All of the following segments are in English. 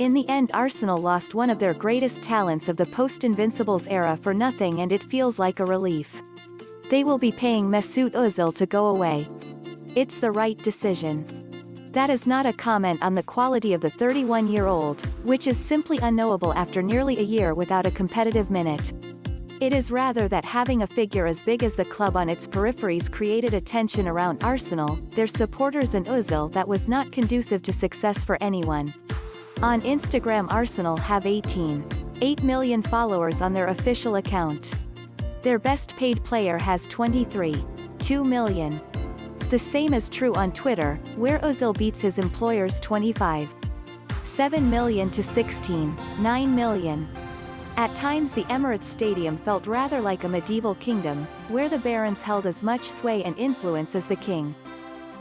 In the end, Arsenal lost one of their greatest talents of the post-Invincibles era for nothing, and it feels like a relief. They will be paying Mesut Ozil to go away. It's the right decision. That is not a comment on the quality of the 31-year-old, which is simply unknowable after nearly a year without a competitive minute. It is rather that having a figure as big as the club on its peripheries created a tension around Arsenal, their supporters and Ozil that was not conducive to success for anyone. On Instagram, Arsenal have 18.8 million followers on their official account. Their best paid player has 23.2 million. The same is true on Twitter, where Ozil beats his employer's 25.7 million to 16.9 million. At times the Emirates Stadium felt rather like a medieval kingdom, where the barons held as much sway and influence as the king.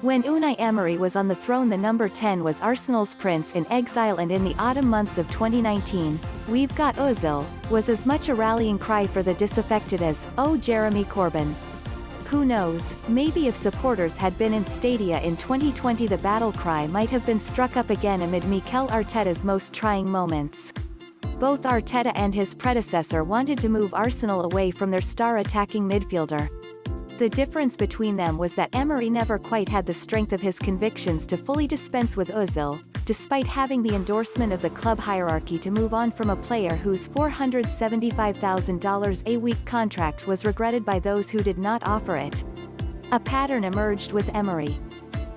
When Unai Emery was on the throne, the number 10 was Arsenal's prince in exile, and in the autumn months of 2019, "We've got Ozil" was as much a rallying cry for the disaffected as, "Oh Jeremy Corbyn." Who knows, maybe if supporters had been in stadia in 2020, the battle cry might have been struck up again amid Mikel Arteta's most trying moments. Both Arteta and his predecessor wanted to move Arsenal away from their star attacking midfielder. The difference between them was that Emery never quite had the strength of his convictions to fully dispense with Ozil, despite having the endorsement of the club hierarchy to move on from a player whose $475,000 a week contract was regretted by those who did not offer it. A pattern emerged with Emery.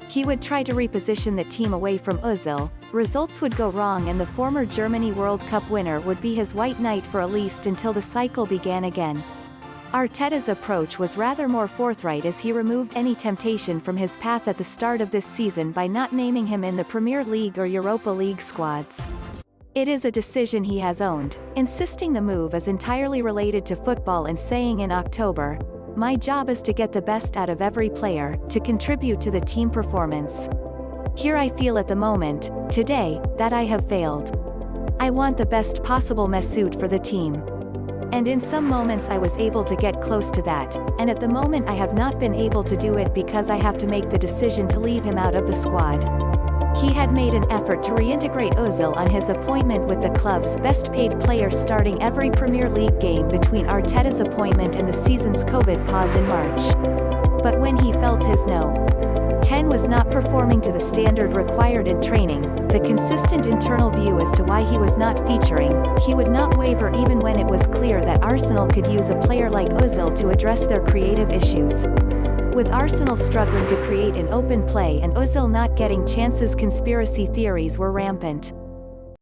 He would try to reposition the team away from Ozil, results would go wrong, and the former Germany World Cup winner would be his white knight for at least until the cycle began again. Arteta's approach was rather more forthright, as he removed any temptation from his path at the start of this season by not naming him in the Premier League or Europa League squads. It is a decision he has owned, insisting the move is entirely related to football and saying in October, "My job is to get the best out of every player, to contribute to the team performance. Here I feel at the moment, today, that I have failed. I want the best possible Mesut for the team. And in some moments I was able to get close to that, and at the moment I have not been able to do it because I have to make the decision to leave him out of the squad." He had made an effort to reintegrate Ozil on his appointment with the club's best-paid player, starting every Premier League game between Arteta's appointment and the season's COVID pause in March. But when he felt his No. 10 was not performing to the standard required in training, the consistent internal view as to why he was not featuring, he would not waver even when it was clear that Arsenal could use a player like Ozil to address their creative issues. With Arsenal struggling to create an open play and Ozil not getting chances, conspiracy theories were rampant.